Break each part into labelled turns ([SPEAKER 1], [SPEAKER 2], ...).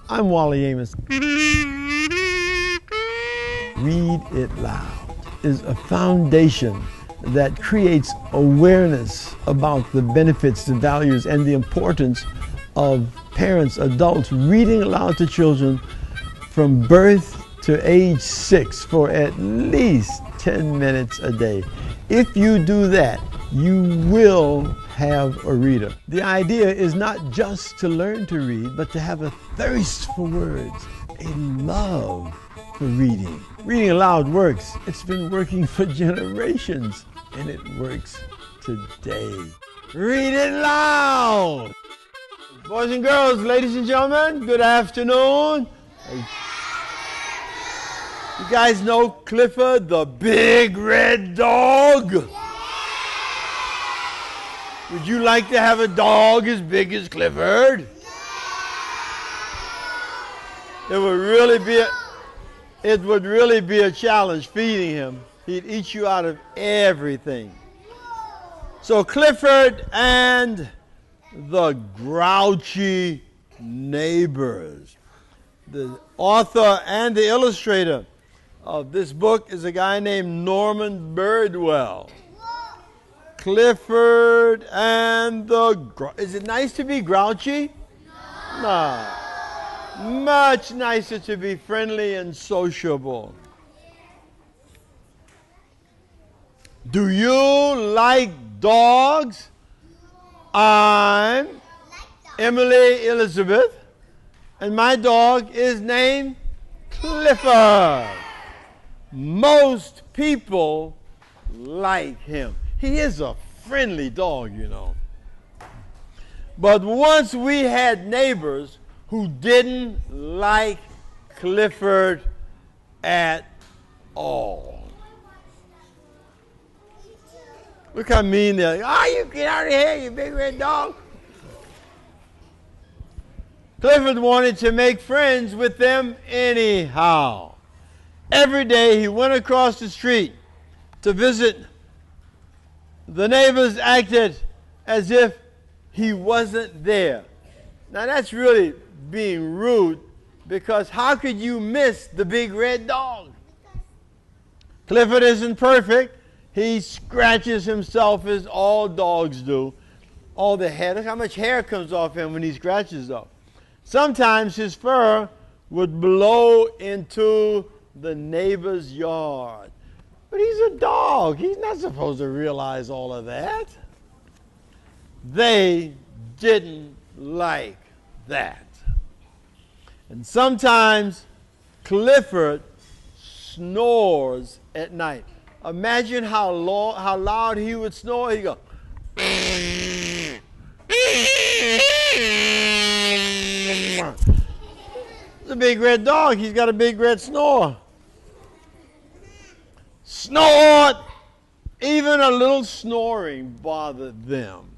[SPEAKER 1] I'm Wally Amos. Read It Loud is a foundation that creates awareness about the benefits, the values, and the importance of parents, adults reading aloud to children from birth to age 6 for at least 10 minutes a day. If you do that, you will have a reader. The idea is not just to learn to read, but to have a thirst for words, a love for reading. Reading aloud works. It's been working for generations, and it works today. Read it loud! Boys and girls, ladies and gentlemen, good afternoon. You guys know Clifford, the big red dog? Would you like to have a dog as big as Clifford? It would really be a challenge feeding him. He'd eat you out of everything. So Clifford and the Grouchy Neighbors. The author and the illustrator of this book is a guy named Norman Bridwell. Clifford and the... Is it nice to be grouchy? No. Much nicer to be friendly and sociable. Do you like dogs? I'm Emily Elizabeth, and my dog is named Clifford. Most people like him. He is a friendly dog, you know. But once we had neighbors who didn't like Clifford at all. Look how mean they're like, oh, you get out of here, you big red dog. Clifford wanted to make friends with them anyhow. Every day he went across the street to visit. The neighbors acted as if he wasn't there. Now that's really being rude, because how could you miss the big red dog? Clifford isn't perfect. He scratches himself as all dogs do. All the hair. Look how much hair comes off him when he scratches off. Sometimes his fur would blow into the neighbor's yard. But he's a dog. He's not supposed to realize all of that. They didn't like that. And sometimes Clifford snores at night. Imagine how loud he would snore. He'd go. He's a big red dog. He's got a big red snore. Snored! Even a little snoring bothered them.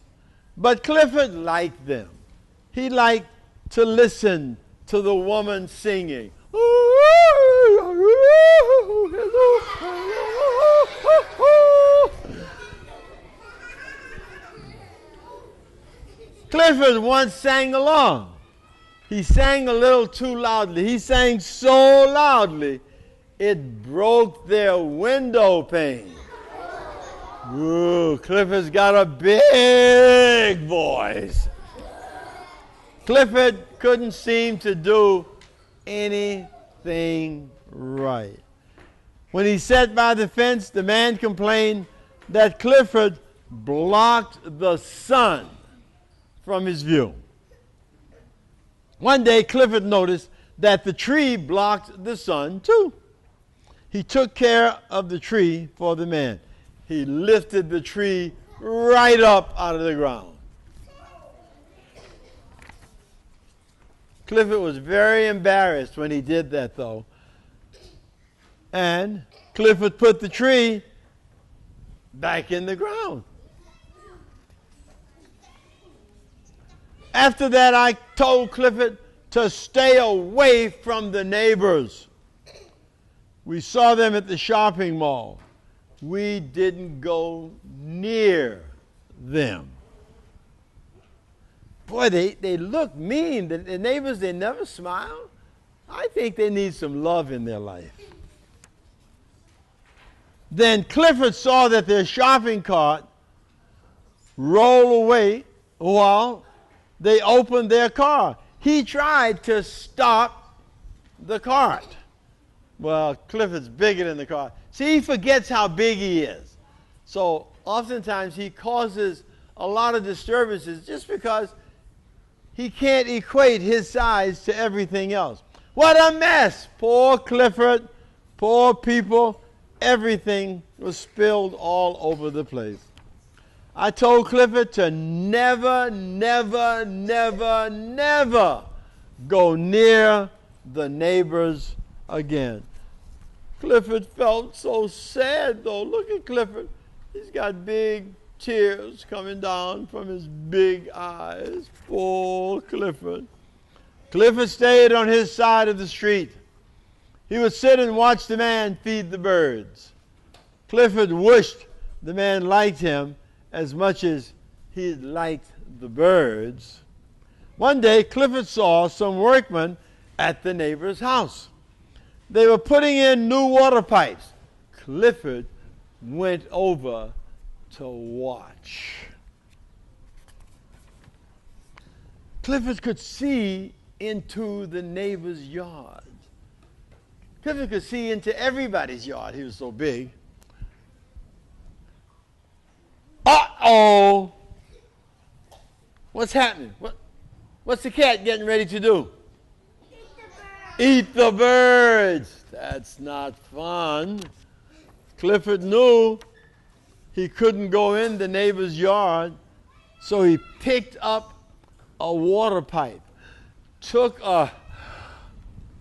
[SPEAKER 1] But Clifford liked them. He liked to listen to the woman singing. Clifford once sang along. He sang a little too loudly. He sang so loudly, it broke their window pane. Ooh, Clifford's got a big voice. Clifford couldn't seem to do anything right. When he sat by the fence, the man complained that Clifford blocked the sun from his view. One day, Clifford noticed that the tree blocked the sun too. He took care of the tree for the man. He lifted the tree right up out of the ground. Clifford was very embarrassed when he did that, though. And Clifford put the tree back in the ground. After that, I told Clifford to stay away from the neighbors. We saw them at the shopping mall. we didn't go near them. Boy, they look mean. The neighbors, they never smile. I think they need some love in their life. Then Clifford saw that their shopping cart rolled away while they opened their car. He tried to stop the cart. Well, Clifford's bigger than the cart. See, he forgets how big he is. So oftentimes he causes a lot of disturbances just because he can't equate his size to everything else. What a mess! Poor Clifford, poor people. Everything was spilled all over the place. I told Clifford to never, never, never, never go near the neighbors again. Clifford felt so sad, though. Look at Clifford. He's got big tears coming down from his big eyes. Poor Clifford. Clifford stayed on his side of the street. He would sit and watch the man feed the birds. Clifford wished the man liked him as much as he liked the birds. One day, Clifford saw some workmen at the neighbor's house. They were putting in new water pipes. Clifford went over to watch. Clifford could see into the neighbor's yard. Clifford could see into everybody's yard. He was so big. Uh-oh! What's happening? What's the cat getting ready to do? Eat the birds. That's not fun. Clifford knew he couldn't go in the neighbor's yard, so he picked up a water pipe, took a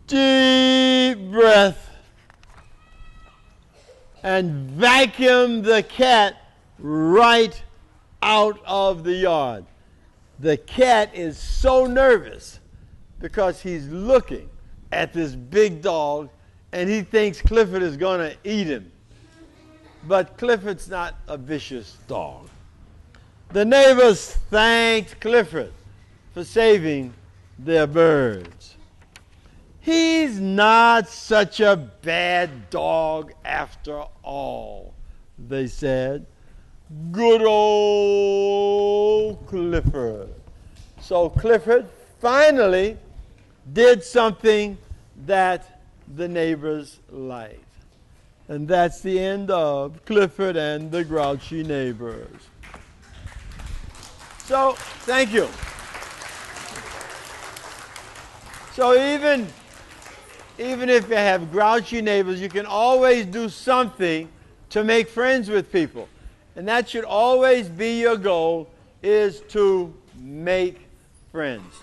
[SPEAKER 1] deep breath, and vacuumed the cat right out of the yard. The cat is so nervous because he's looking at this big dog and he thinks Clifford is going to eat him. But Clifford's not a vicious dog. The neighbors thanked Clifford for saving their birds. He's not such a bad dog after all, they said. Good old Clifford. So Clifford finally did something that the neighbors liked. And that's the end of Clifford and the Grouchy Neighbors. So, thank you. So even if you have grouchy neighbors, you can always do something to make friends with people. And that should always be your goal, is to make friends.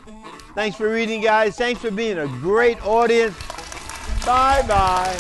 [SPEAKER 1] Thanks for reading, guys. Thanks for being a great audience. Bye-bye.